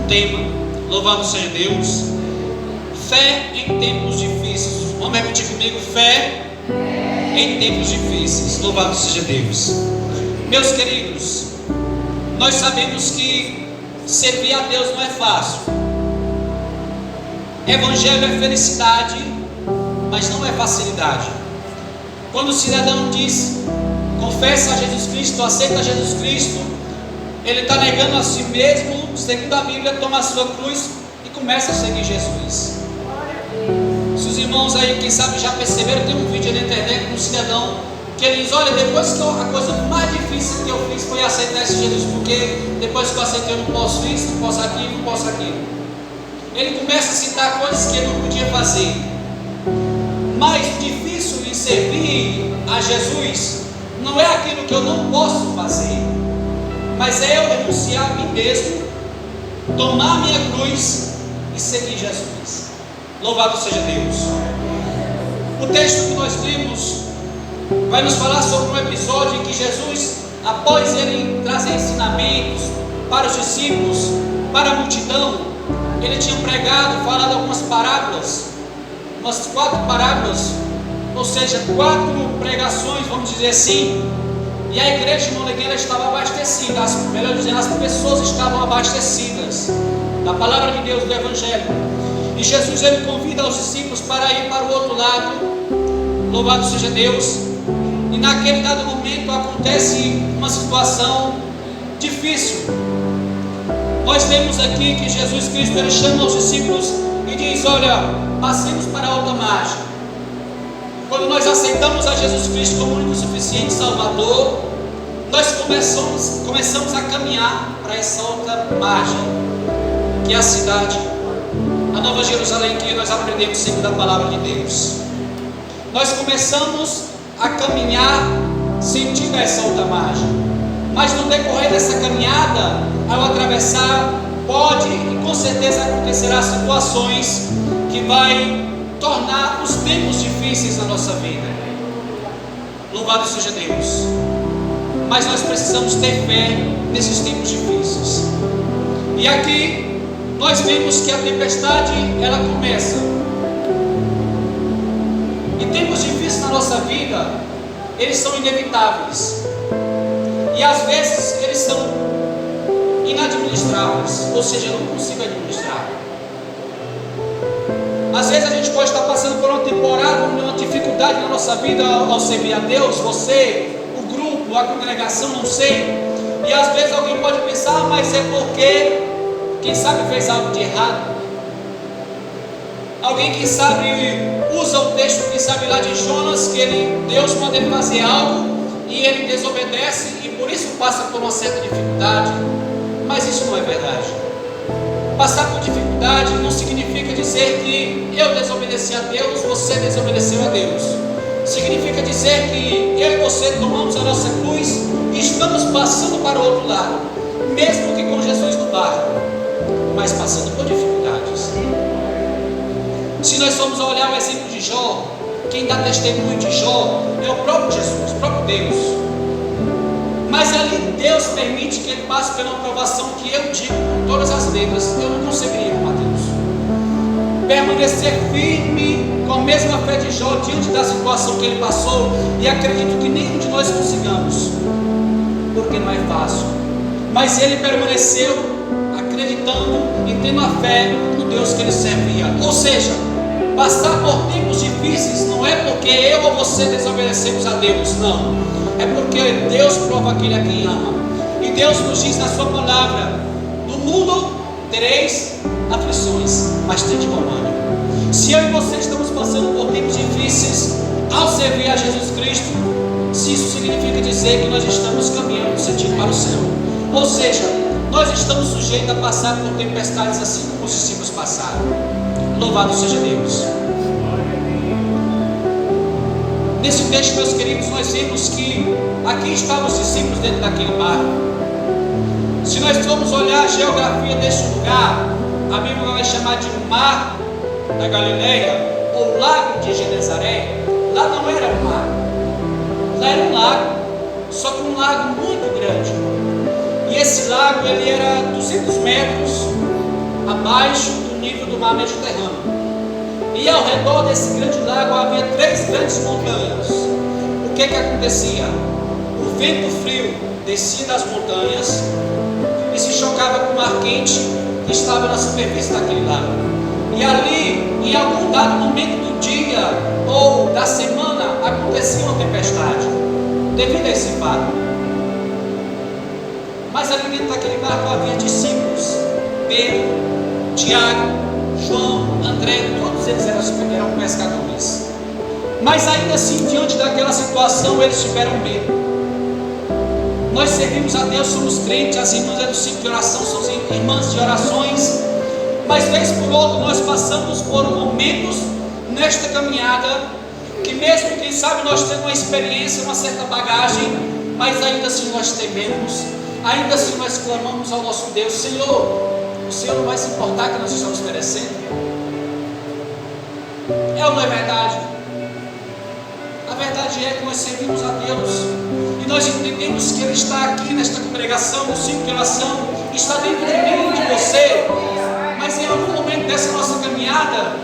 tema. Louvado seja Deus. Fé em tempos difíceis. Vamos repetir comigo: fé em tempos difíceis. Louvado seja Deus. Meus queridos, nós sabemos que servir a Deus não é fácil. Evangelho é felicidade, mas não é facilidade. Quando o cidadão diz, confessa a Jesus Cristo, aceita Jesus Cristo, ele está negando a si mesmo, segundo a Bíblia, toma a sua cruz e começa a seguir Jesus. Se os irmãos aí, quem sabe, já perceberam, tem um vídeo na internet de um cidadão que ele diz: olha, depois que a coisa mais difícil que eu fiz foi aceitar esse Jesus, porque depois que eu aceitei eu não posso isso, não posso aquilo, não posso aquilo. Ele começa a citar coisas que ele não podia fazer. Mas o difícil em servir a Jesus não é aquilo que eu não posso fazer, mas é eu renunciar a mim mesmo, tomar a minha cruz e seguir Jesus. Louvado seja Deus. O texto que nós lemos vai nos falar sobre um episódio em que Jesus, após ele trazer ensinamentos para os discípulos, para a multidão, ele tinha pregado, falado algumas parábolas, umas 4 parábolas, ou seja, 4 pregações, vamos dizer assim. E a igreja de Molegueira estava abastecida, melhor dizendo, as pessoas estavam abastecidas da palavra de Deus, do Evangelho. E Jesus, ele convida os discípulos para ir para o outro lado. Louvado seja Deus. E naquele dado momento acontece uma situação difícil. Nós vemos aqui que Jesus Cristo, ele chama os discípulos e diz: olha, passemos para a outra margem. Quando nós aceitamos a Jesus Cristo como único e suficiente Salvador, nós começamos a caminhar para essa outra margem, que é a cidade, a Nova Jerusalém, que nós aprendemos segundo a palavra de Deus. Nós começamos a caminhar sentindo essa outra margem. Mas no decorrer dessa caminhada, ao atravessar, pode e com certeza acontecerá situações que vai tornar os tempos difíceis na nossa vida. Louvado seja Deus. Mas nós precisamos ter fé nesses tempos difíceis. E aqui nós vemos que a tempestade, ela começa. E tempos difíceis na nossa vida, eles são inevitáveis. E às vezes eles são inadministráveis, ou seja, eu não consigo administrar. Às vezes a gente pode estar passando por uma temporada, uma dificuldade na nossa vida ao servir a Deus, você, o grupo, a congregação, não sei. E às vezes alguém pode pensar: mas é porque, quem sabe, fez algo de errado. Alguém, quem sabe, usa o texto, quem sabe, lá de Jonas, que Deus manda ele fazer algo e ele desobedece e por isso passa por uma certa dificuldade. Mas isso não é verdade. Passar por dificuldade não significa dizer que eu desobedeci a Deus, você desobedeceu a Deus. Significa dizer que eu e você tomamos a nossa cruz e estamos passando para o outro lado, mesmo que com Jesus no barco, mas passando por dificuldades. Se nós formos olhar o exemplo de Jó, quem dá testemunho de Jó é o próprio Jesus, o próprio Deus. Mas ali Deus permite que ele passe pela provação que eu digo com todas as letras, eu não conseguiria, Mateus. Permanecer firme com a mesma fé de Jó diante da situação que ele passou, e acredito que nenhum de nós consigamos, porque não é fácil. Mas ele permaneceu acreditando e tendo a fé no Deus que ele servia. Ou seja, passar por tempos difíceis não é porque eu ou você desobedecemos a Deus, não. É porque Deus prova aquele a quem ama. E Deus nos diz na sua palavra: no mundo tereis aflições, mas tende bom ânimo. Se eu e você estamos passando por tempos difíceis ao servir a Jesus Cristo, se isso significa dizer que nós estamos caminhando no sentido para o céu. Ou seja, nós estamos sujeitos a passar por tempestades assim como os discípulos passaram. Louvado seja Deus. Nesse texto, meus queridos, nós vemos que aqui estavam os discípulos dentro daquele barco. Se nós formos olhar a geografia deste lugar, a Bíblia vai chamar de Mar da Galileia, ou Lago de Genezaré. Lá não era um mar, lá era um lago, só que um lago muito grande. E esse lago, ele era 200 metros abaixo do nível do mar Mediterrâneo. E ao redor desse grande lago havia 3 grandes montanhas. O que acontecia? O vento frio descia das montanhas e se chocava com o mar quente que estava na superfície daquele lago. E ali, em algum dado momento do dia ou da semana, acontecia uma tempestade, devido a esse fato. Mas ali dentro daquele barco havia discípulos: Pedro, Tiago, João, André, todos eles eram pescadores. Mas ainda assim, diante daquela situação, eles tiveram medo. Nós servimos a Deus, somos crentes, as irmãs do ciclo de oração são irmãs de orações, mas vez por outra nós passamos por momentos nesta caminhada, que mesmo, quem sabe, nós temos uma experiência, uma certa bagagem, mas ainda assim nós tememos, ainda assim nós clamamos ao nosso Deus: Senhor, o Senhor não vai se importar que nós estamos perecendo? É ou não é verdade? A verdade é que nós servimos a Deus e nós entendemos que Ele está aqui nesta congregação, no ciclo de oração, está dentro de mim e de você. Mas em algum momento dessa nossa caminhada,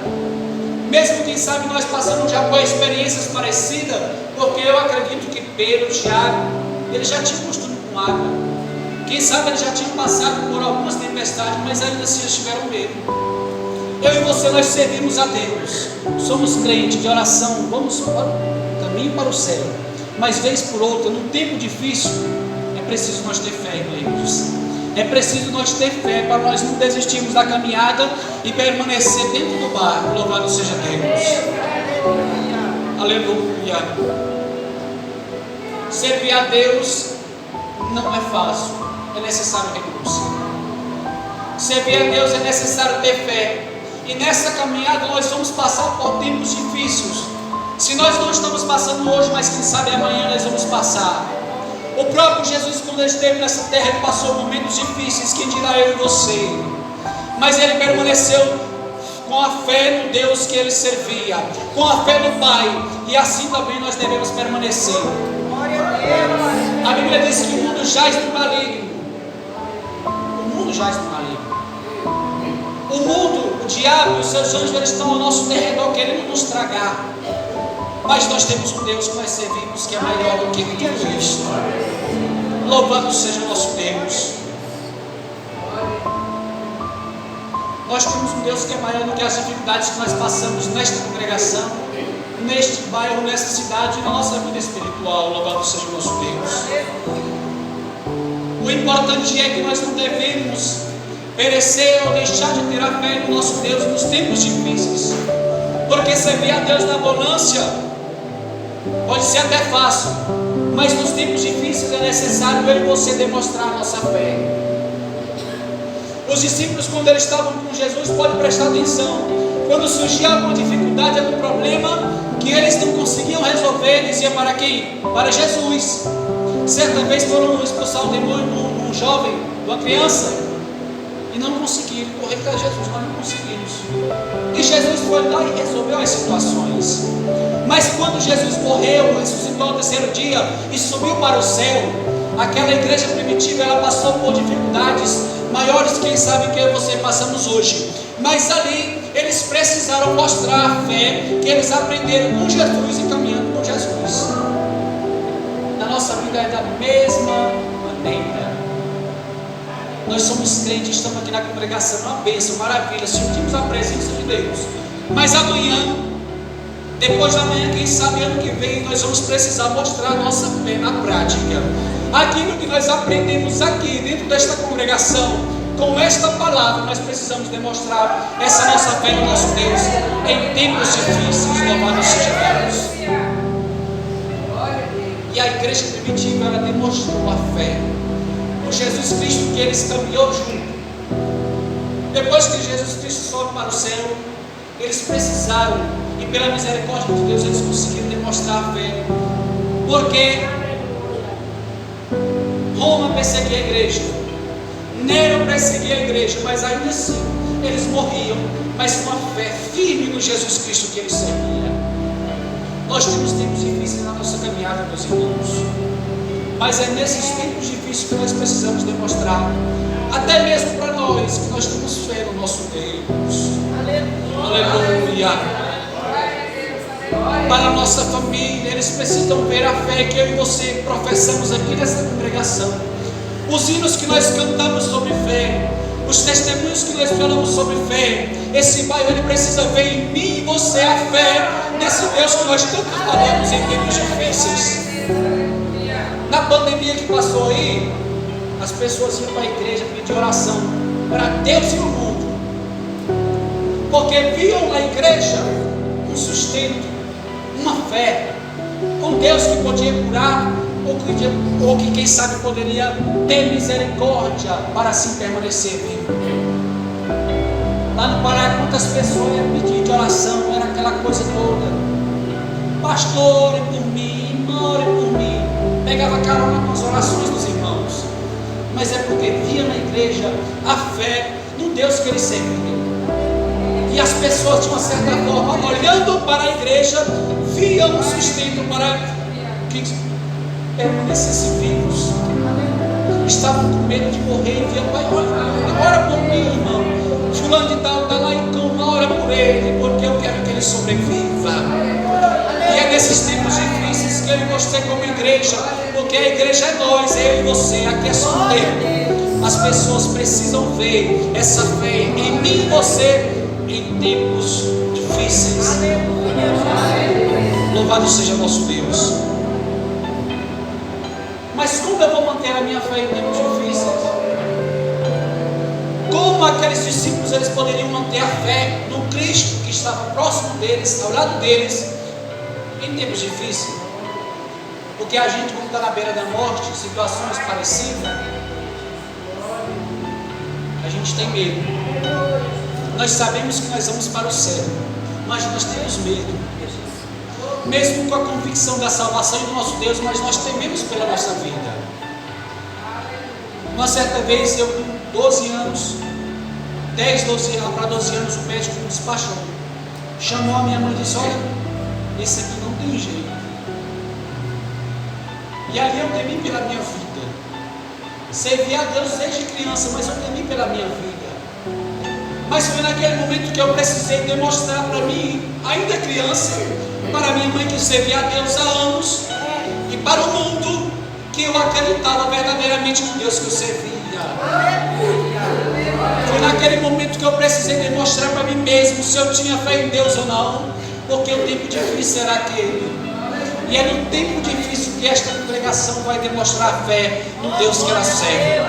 mesmo, quem sabe, nós passamos já por experiências parecidas, porque eu acredito que Pedro, Tiago, eles já tinham costume com água. Quem sabe eles já tinham passado por algumas tempestades, mas ainda assim eles tiveram medo. Eu e você, nós servimos a Deus, somos crentes de oração, vamos para o caminho para o céu. Mas vez por outra, num tempo difícil, é preciso nós ter fé, irmãos. É preciso nós ter fé para nós não desistirmos da caminhada e permanecer dentro do barco. Louvado seja Deus. Aleluia. Servir a Deus não é fácil, é necessário renúncia. Servir a Deus é necessário ter fé. E nessa caminhada nós vamos passar por tempos difíceis. Se nós não estamos passando hoje, mas quem sabe amanhã nós vamos passar. O próprio Jesus, quando ele esteve nessa terra, ele passou momentos difíceis, quem dirá eu e você. Mas ele permaneceu com a fé no Deus que ele servia, com a fé no Pai, e assim também nós devemos permanecer. A Bíblia diz que o mundo jaz no maligno. O mundo jaz no maligno. O mundo, o diabo e os seus anjos, eles estão ao nosso derredor querendo nos tragar. Mas nós temos um Deus que nós servimos, que é maior do que tudo isso. Louvado seja o nosso Deus. Nós temos um Deus que é maior do que as dificuldades que nós passamos nesta congregação, neste bairro, nesta cidade e na nossa vida espiritual. Louvado seja o nosso Deus. O importante é que nós não devemos perecer ou deixar de ter a fé no nosso Deus nos tempos difíceis, porque servir a Deus na abundância pode ser até fácil, mas nos tempos difíceis é necessário eu e você demonstrar a nossa fé. Os discípulos, quando eles estavam com Jesus, pode prestar atenção, quando surgia alguma dificuldade, algum problema que eles não conseguiam resolver, diziam para quem? Para Jesus. Certa vez foram expulsar um demônio num jovem, uma criança, e não conseguiram correr para Jesus, nós não conseguimos. E Jesus foi lá e resolveu as situações. Mas quando Jesus morreu, ressuscitou no terceiro dia e subiu para o céu, aquela igreja primitiva, ela passou por dificuldades maiores, quem sabe, que eu e você passamos hoje. Mas ali eles precisaram mostrar a fé que eles aprenderam com Jesus e caminhando com Jesus. Na nossa vida é da mesma maneira. Nós somos crentes, estamos aqui na congregação, uma bênção, maravilha, sentimos a presença de Deus. Mas amanhã, depois da manhã, quem sabe ano que vem, nós vamos precisar mostrar a nossa fé na prática. Aquilo que nós aprendemos aqui dentro desta congregação, com esta palavra, nós precisamos demonstrar essa nossa fé no nosso Deus em tempos difíceis. Louvado seja Deus. E a igreja primitiva, ela demonstrou a fé por Jesus Cristo, que eles caminhou junto. Depois que Jesus Cristo sobe para o céu, eles precisaram, e pela misericórdia de Deus, eles conseguiram demonstrar a fé, porque Roma perseguia a igreja, Nero perseguia a igreja, mas ainda assim eles morriam, mas com a fé firme no Jesus Cristo que eles serviam. Nós temos tempos difíceis na nossa caminhada, meus irmãos, mas é nesses tempos difíceis que nós precisamos demonstrar até mesmo para nós, que nós temos fé no nosso Deus. Aleluia. Para a nossa família, eles precisam ver a fé que eu e você professamos aqui nessa congregação. Os hinos que nós cantamos sobre fé, os testemunhos que nós falamos sobre fé, esse bairro ele precisa ver em mim e você a fé nesse Deus que nós tanto falamos em tempos difíceis. Na pandemia que passou aí, as pessoas iam para a igreja pedir oração para Deus e o mundo, porque viam na igreja um sustento, uma fé, um Deus que podia curar, ou que quem sabe poderia ter misericórdia para assim permanecer vivo. Lá no Pará, quantas pessoas iam pedir de oração, era aquela coisa toda: pastor, ore por mim, irmão, ore por mim. Pegava carona com as orações dos irmãos, mas é porque via na igreja a fé no Deus que eles serviam. E as pessoas, de uma certa forma, olhando para a igreja, viam um sustento para que permanecessem vivos. Estavam com medo de morrer e viam: ora por mim, irmão. Fulano de tal está lá em coma, ora por ele, porque eu quero que ele sobreviva. E é nesses tempos difíceis que eu e você, como igreja, porque a igreja é nós, eu e você, aqui é só um tempo. As pessoas precisam ver essa fé em mim e você em tempos difíceis. Louvado seja nosso Deus. Mas como eu vou manter a minha fé em tempos difíceis? Como aqueles discípulos eles poderiam manter a fé no Cristo que estava próximo deles, ao lado deles, em tempos difíceis? Porque a gente, quando está na beira da morte, situações parecidas, a gente tem medo. Nós sabemos que nós vamos para o céu, mas nós temos medo. Mesmo com a convicção da salvação e do nosso Deus, mas nós tememos pela nossa vida. Uma certa vez, eu com 12 anos, 12 anos, o médico me despachou. Chamou a minha mãe e disse: olha, esse aqui não tem jeito. E ali eu temi pela minha vida. Servi a Deus desde criança, mas eu temi pela minha vida. Mas foi naquele momento que eu precisei demonstrar para mim, ainda criança, para minha mãe que servia a Deus há anos, e para o mundo, que eu acreditava verdadeiramente no Deus que eu servia. Foi naquele momento que eu precisei demonstrar para mim mesmo se eu tinha fé em Deus ou não, porque o tempo difícil era aquele. E é no tempo difícil que esta congregação vai demonstrar a fé no Deus que ela serve.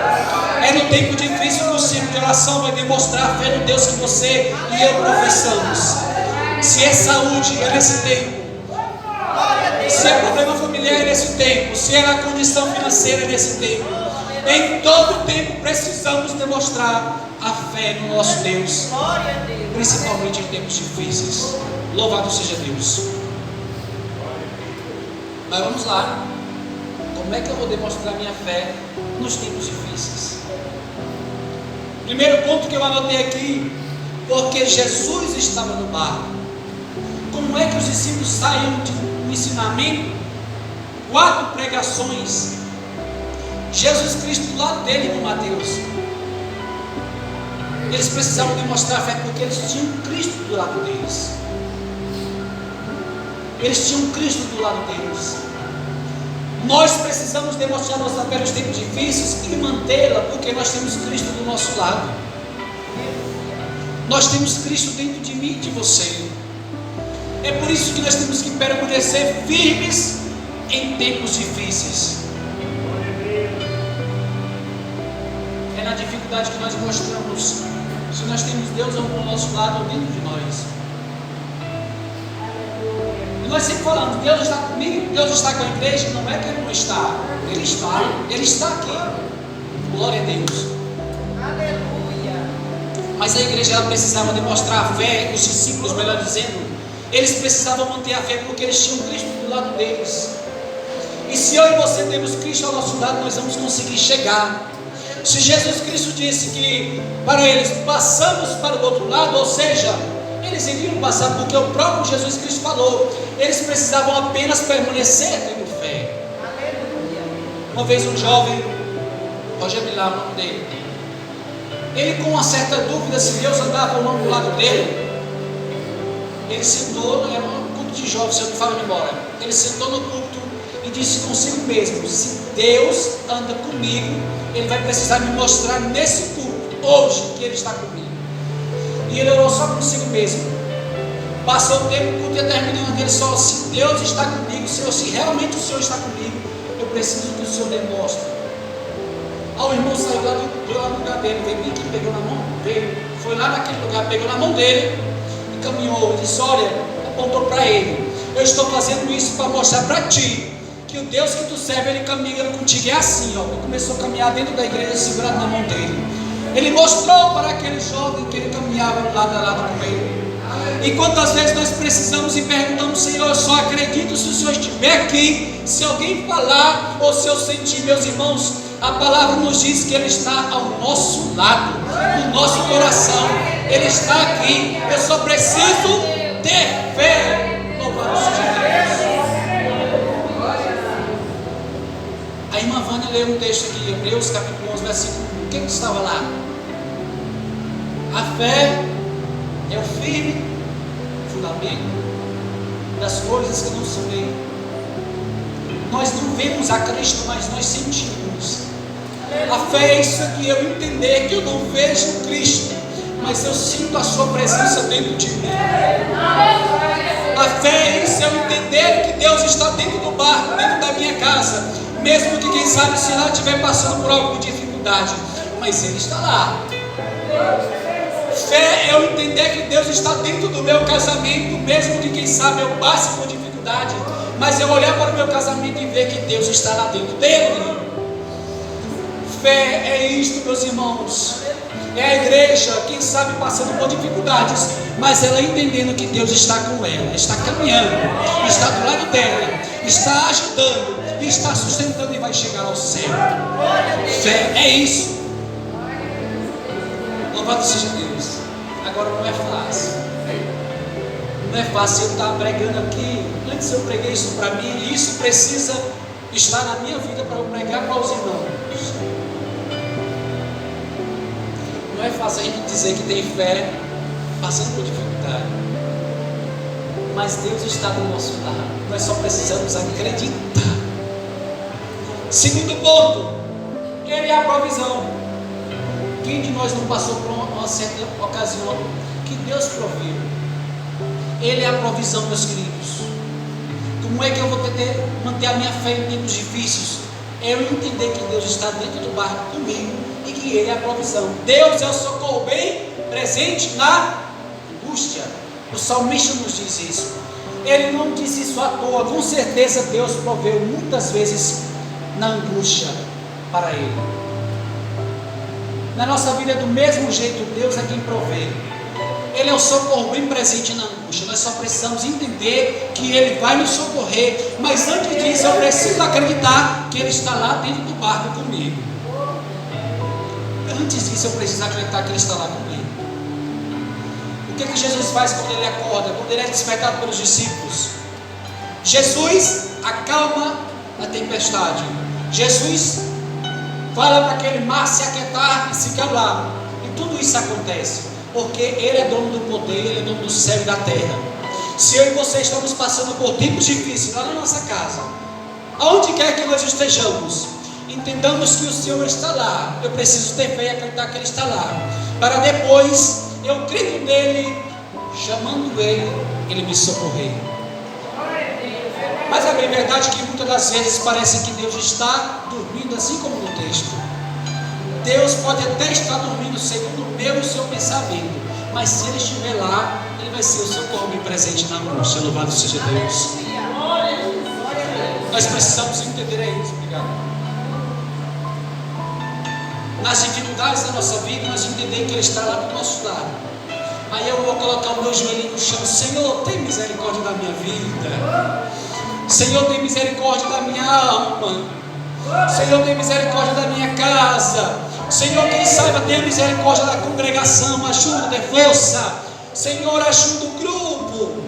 É no tempo difícil que o ciclo de oração vai demonstrar a fé no Deus que você e eu professamos. Se é saúde, é nesse tempo. Se é problema familiar, é nesse tempo. Se é na condição financeira, é nesse tempo. Em todo tempo precisamos demonstrar a fé no nosso Deus, principalmente em tempos difíceis. Louvado seja Deus. Mas vamos lá. Como é que eu vou demonstrar minha fé nos tempos difíceis? Primeiro ponto que eu anotei aqui: porque Jesus estava no barco. Como é que os discípulos saíram de um ensinamento, 4 pregações, Jesus Cristo do lado dele no Mateus? Eles precisavam demonstrar a fé porque eles tinham Cristo do lado deles. Eles tinham Cristo do lado deles. Nós precisamos demonstrar nossa fé nos tempos difíceis e mantê-la porque nós temos Cristo do nosso lado. Nós temos Cristo dentro de mim e de você. É por isso que nós temos que permanecer firmes em tempos difíceis. É na dificuldade que nós mostramos se nós temos Deus ao nosso lado ou dentro de nós. E nós sempre falamos: Deus está comigo, Deus está com a igreja. Não é que Ele não está, Ele está aqui. Glória a Deus. Aleluia. Mas a igreja ela precisava demonstrar a fé, os discípulos, melhor dizendo, eles precisavam manter a fé porque eles tinham Cristo do lado deles. E se eu e você temos Cristo ao nosso lado, nós vamos conseguir chegar. Se Jesus Cristo disse que para eles passamos para o outro lado, ou seja, eles iriam passar porque o próprio Jesus Cristo falou, eles precisavam apenas permanecer tendo fé. Uma vez um jovem, Roger Millar, o nome dele, Ele, com uma certa dúvida se Deus andava ou não do lado dele, ele sentou, era um culto de jovens, se eu não falo embora. Ele sentou no culto e disse consigo mesmo: se Deus anda comigo, Ele vai precisar me mostrar nesse culto, hoje, que Ele está comigo. E ele orou só consigo mesmo. Passou o tempo, o culto ia terminando, ele só: se Deus está comigo, se realmente o Senhor está comigo, eu preciso que o Senhor demonstre. Aí o irmão saiu lá do lugar dele, veio aqui, pegou na mão, foi lá naquele lugar, pegou na mão dele e caminhou, disse: olha, apontou para ele: eu estou fazendo isso para mostrar para ti que o Deus que tu serve, Ele caminha contigo. É assim, ó. E começou a caminhar dentro da igreja, segurado na mão dele. Ele mostrou para aquele jovem que ele caminhava lado a lado com ele. E quantas vezes nós precisamos e perguntamos: Senhor, eu só acredito se o Senhor estiver aqui. Se alguém falar ou se eu sentir, meus irmãos, a palavra nos diz que Ele está ao nosso lado, no nosso coração. Ele está aqui. Eu só preciso ter fé. Louvado seja Deus. A irmã Vânia leu um texto aqui, Hebreus capítulo 11, versículo 1. O que estava lá? A fé é o firme fundamento das coisas que não se veem. Nós não vemos a Cristo, mas nós sentimos. A fé é isso aqui, eu entender que eu não vejo Cristo, mas eu sinto a sua presença dentro de mim. A fé é isso, eu entender que Deus está dentro do barco, dentro da minha casa, mesmo que quem sabe se lá estiver passando por alguma dificuldade, mas Ele está lá. Fé é eu entender que Deus está dentro do meu casamento, mesmo que quem sabe eu passe por dificuldade, mas eu olhar para o meu casamento e ver que Deus está lá dentro dele. Fé é isto, meus irmãos. É a igreja, quem sabe passando por dificuldades, mas ela entendendo que Deus está com ela, está caminhando, está do lado dela, está ajudando, está sustentando e vai chegar ao céu. Fé é isso. Louvado seja Deus. Agora não é fácil. Não é fácil eu estar pregando aqui. Antes eu preguei isso para mim, e isso precisa estar na minha vida para eu pregar para os irmãos. Não é fácil a gente dizer que tem fé passando por dificuldade, mas Deus está do nosso lado. Nós só precisamos acreditar. Segundo ponto, Ele é a provisão. Quem de nós não passou por uma certa ocasião que Deus proveu? Ele é a provisão, meus queridos. Como é que eu vou manter a minha fé em tempos difíceis? É eu entender que Deus está dentro do barco comigo e que Ele é a provisão. Deus é o socorro bem presente na angústia. O salmista nos diz isso. Ele não diz isso à toa. Com certeza Deus proveu muitas vezes na angústia para ele. Na nossa vida é do mesmo jeito. Deus é quem provê. Ele é o socorro bem presente na angústia. Nós só precisamos entender que Ele vai nos socorrer, mas antes disso eu preciso acreditar que Ele está lá dentro do barco comigo. Antes disso eu preciso acreditar que Ele está lá comigo. O que Jesus faz quando Ele acorda, quando Ele é despertado pelos discípulos? Jesus acalma a tempestade. Jesus fala para aquele mar se aquietar e se calar. E tudo isso acontece porque Ele é dono do poder, Ele é dono do céu e da terra. Se eu e você estamos passando por tempos difíceis lá na nossa casa, aonde quer que nós estejamos, entendamos que o Senhor está lá. Eu preciso ter fé e acreditar que Ele está lá, para depois eu crendo nele, chamando Ele me socorrer. Mas é bem verdade que muitas das vezes parece que Deus está dormindo, assim como no texto. Deus pode até estar dormindo segundo o meu e o seu pensamento, mas se Ele estiver lá, Ele vai ser o socorro bem presente na angústia. Louvado seja Deus. Nós precisamos entender isso. Obrigado. Nas dificuldades da nossa vida, nós entendemos que Ele está lá do nosso lado. Aí eu vou colocar o meu joelho no chão. Senhor, tem misericórdia da minha vida. Senhor, tem misericórdia da minha alma. Senhor, tem misericórdia da minha casa. Senhor, quem saiba, tenha misericórdia da congregação. Ajuda, dê força. Senhor, ajuda o grupo.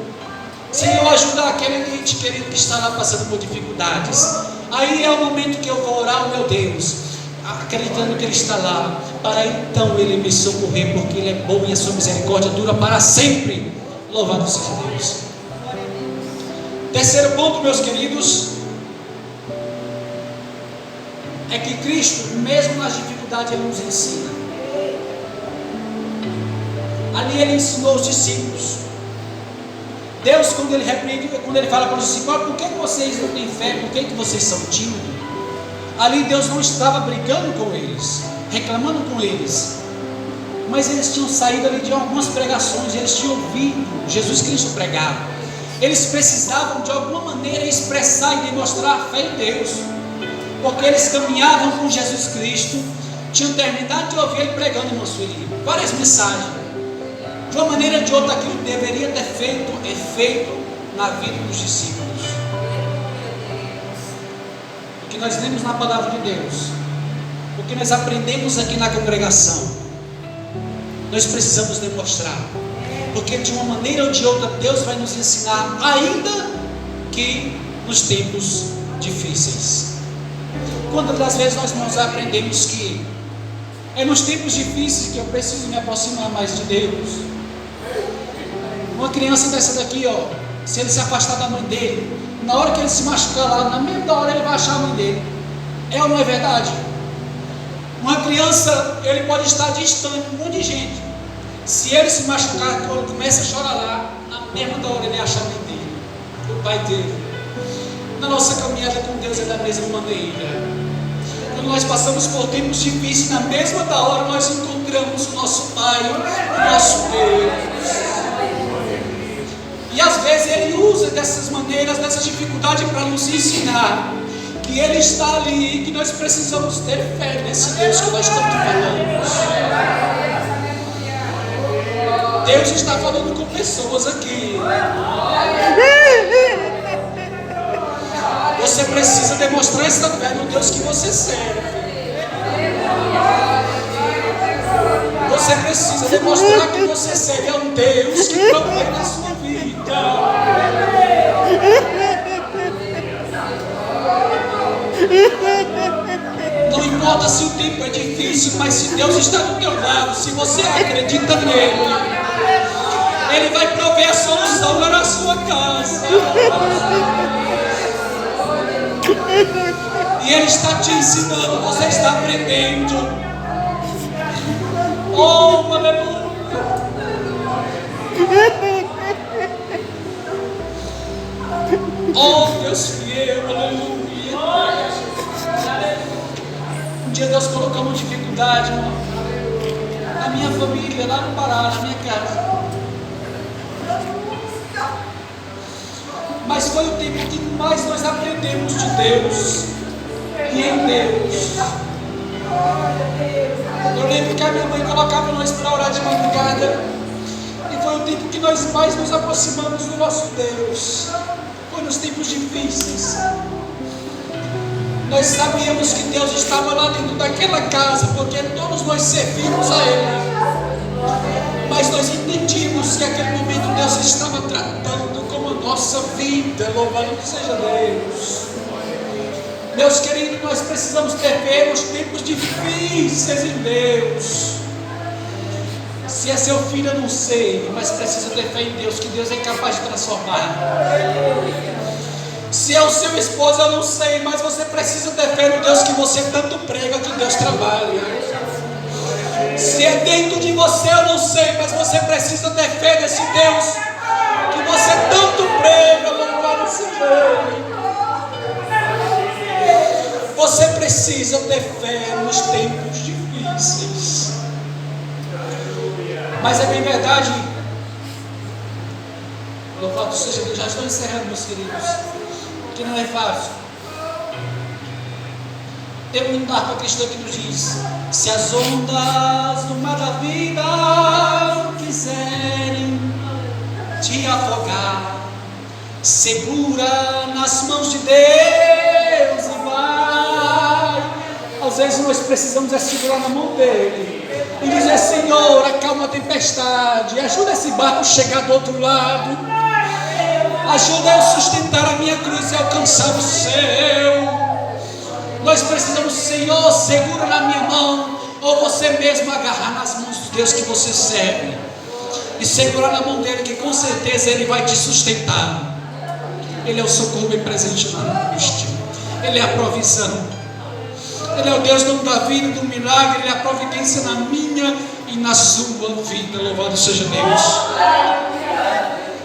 Senhor, ajuda aquele ente querido que está lá passando por dificuldades. Aí é o momento que eu vou orar ao meu Deus, acreditando que Ele está lá, para então Ele me socorrer, porque Ele é bom e a sua misericórdia dura para sempre. Louvado seja Deus. Terceiro ponto, meus queridos, é que Cristo, mesmo nas dificuldades, Ele nos ensina. Ali Ele ensinou os discípulos. Deus, quando Ele repreende, quando Ele fala para os discípulos: por que vocês não têm fé? Por que vocês são tímidos? Ali Deus não estava brigando com eles, reclamando com eles, mas eles tinham saído ali de algumas pregações, eles tinham ouvido Jesus Cristo pregar. Eles precisavam de alguma maneira expressar e demonstrar a fé em Deus, porque eles caminhavam com Jesus Cristo, tinham terminado de ouvir Ele pregando, irmão Sueli, várias mensagens. De uma maneira ou de outra, aquilo deveria ter feito efeito na vida dos discípulos. O que nós lemos na palavra de Deus, o que nós aprendemos aqui na congregação, nós precisamos demonstrar, porque de uma maneira ou de outra Deus vai nos ensinar, ainda que nos tempos difíceis. Quantas das vezes nós aprendemos que é nos tempos difíceis que eu preciso me aproximar mais de Deus? Uma criança dessa daqui, se ele se afastar da mãe dele, na hora que ele se machucar lá, na mesma hora ele vai achar a mãe dele. É ou não é verdade? Uma criança, ele pode estar distante de um monte de gente. Se ele se machucar, quando começa a chorar lá, na mesma hora ele acha a mãe dele, o pai dele. Na nossa caminhada com Deus é da mesma maneira. Quando nós passamos por tempos difíceis, na mesma hora nós encontramos o nosso Pai, o nosso Deus. E às vezes Ele usa dessas maneiras, dessas dificuldades para nos ensinar que Ele está ali e que nós precisamos ter fé nesse Deus que nós estamos falando. Deus está falando com pessoas aqui. Você precisa demonstrar essa fé no Deus que você serve. Você precisa demonstrar que você serve a um Deus que provê na sua vida. Não importa se o tempo é difícil, mas se Deus está do teu lado, se você acredita nele, Ele vai prover a solução lá na sua casa. E Ele está te ensinando, você está aprendendo. Oh, aleluia! Oh, Deus fiel, aleluia! Um dia Deus colocou uma dificuldade, irmão, na minha família, lá no Pará, na minha casa. Mas foi o tempo que mais nós aprendemos de Deus e em Deus. Eu lembro que a minha mãe colocava nós para orar de madrugada, e foi o tempo que nós mais nos aproximamos do nosso Deus. Foi nos tempos difíceis. Nós sabíamos que Deus estava lá dentro daquela casa, porque todos nós servimos a Ele. Mas nós entendíamos que naquele momento Deus estava tratando com a nossa vida. Louvado seja Deus. Meus queridos, nós precisamos ter fé nos tempos difíceis em Deus. Se é seu filho, eu não sei, mas precisa ter fé em Deus, que Deus é capaz de transformar. Se é o seu esposo, eu não sei, mas você precisa ter fé no Deus que você tanto prega, que Deus trabalha. Se é dentro de você, eu não sei, mas você precisa ter fé nesse Deus que você tanto prega. Louvado seja Ele. Você precisa ter fé nos tempos difíceis. Mas é bem verdade. Louvado seja Deus. Já estou encerrando, meus queridos, que não é fácil. Tem um hino da harpa cristã que nos diz: se as ondas do mar da vida quiserem te afogar, segura nas mãos de Deus e vai. Às vezes nós precisamos segurar na mão dele e dizer: Senhor, acalma a tempestade, ajuda esse barco a chegar do outro lado, ajuda eu a sustentar a minha cruz e alcançar o céu. Nós precisamos: Senhor, segura na minha mão, ou você mesmo agarrar nas mãos de Deus que você serve e segurar na mão dele, que com certeza ele vai te sustentar. Ele é o socorro bem presente na angústia, ele é a provisão, ele é o Deus do da vida, do milagre, ele é a providência na minha e na sua vida. Louvado seja Deus.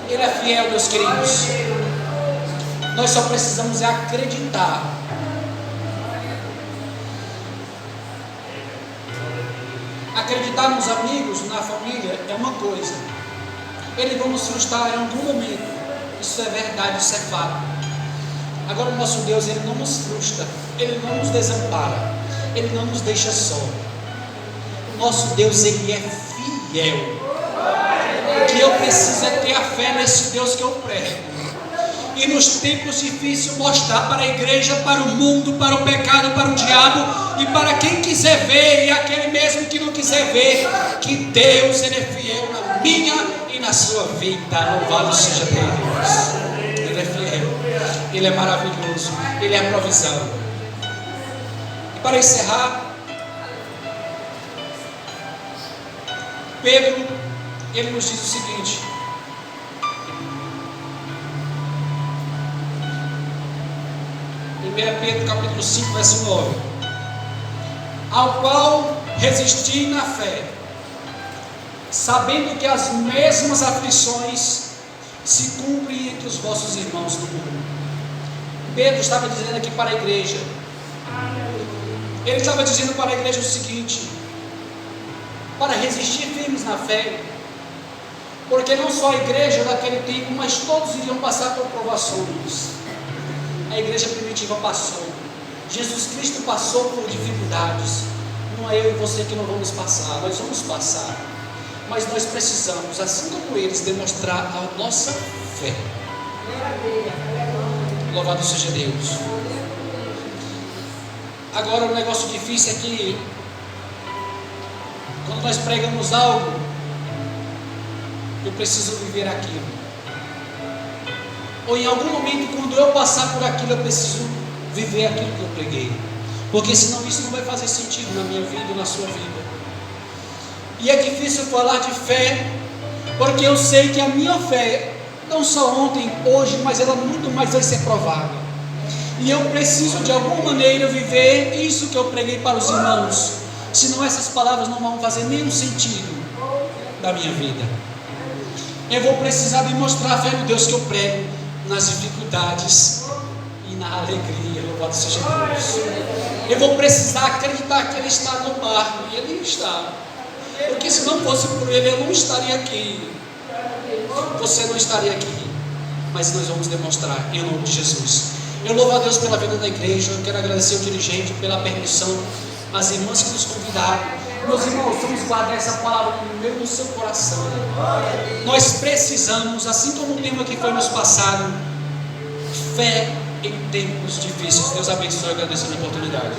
Ele é fiel, meus queridos. Nós só precisamos acreditar. Acreditar nos amigos, na família é uma coisa. Eles vão nos frustrar em algum momento. Isso é verdade, isso é fato. Agora o nosso Deus, ele não nos frustra, ele não nos desampara, ele não nos deixa só. O nosso Deus, ele é fiel. O que eu preciso é ter a fé nesse Deus que eu prego. E nos tempos difíceis mostrar para a igreja, para o mundo, para o pecado, para o diabo e para quem quiser ver e aquele mesmo que não quiser ver, que Deus, ele é fiel na minha e na sua vida. Louvado seja Deus. Ele é fiel, ele é maravilhoso, ele é a provisão. E para encerrar, Pedro, ele nos diz o seguinte: 1 Pedro capítulo 5, verso 9: ao qual resisti na fé, sabendo que as mesmas aflições se cumprem entre os vossos irmãos do mundo. Pedro estava dizendo aqui para a igreja, ele estava dizendo para a igreja o seguinte: para resistir firmes na fé, porque não só a igreja daquele tempo, mas todos iriam passar por provações. A igreja primitiva passou, Jesus Cristo passou por dificuldades. Não é eu e você que não vamos passar, nós vamos passar, mas nós precisamos, assim como eles, demonstrar a nossa fé. Louvado seja Deus. Agora o negócio difícil é que quando nós pregamos algo, eu preciso viver aquilo. Ou em algum momento, quando eu passar por aquilo, eu preciso viver aquilo que eu preguei, porque senão isso não vai fazer sentido na minha vida e na sua vida. E é difícil falar de fé, porque eu sei que a minha fé, não só ontem, hoje, mas ela muito mais vai ser provada. E eu preciso de alguma maneira viver isso que eu preguei para os irmãos, senão essas palavras não vão fazer nenhum sentido na minha vida. Eu vou precisar demonstrar a fé no Deus que eu prego, nas dificuldades e na alegria. Louvado seja Deus. Eu vou precisar acreditar que Ele está no barco, e Ele está, porque se não fosse por Ele, eu não estaria aqui, você não estaria aqui, mas nós vamos demonstrar em nome de Jesus. Eu louvo a Deus pela vida da igreja. Eu quero agradecer ao dirigente pela permissão, as irmãs que nos convidaram. Meus irmãos, vamos guardar essa palavra no meu e no seu coração. Nós precisamos, assim como o tema que foi nos passado, fé em tempos difíceis. Deus abençoe e agradeço a oportunidade.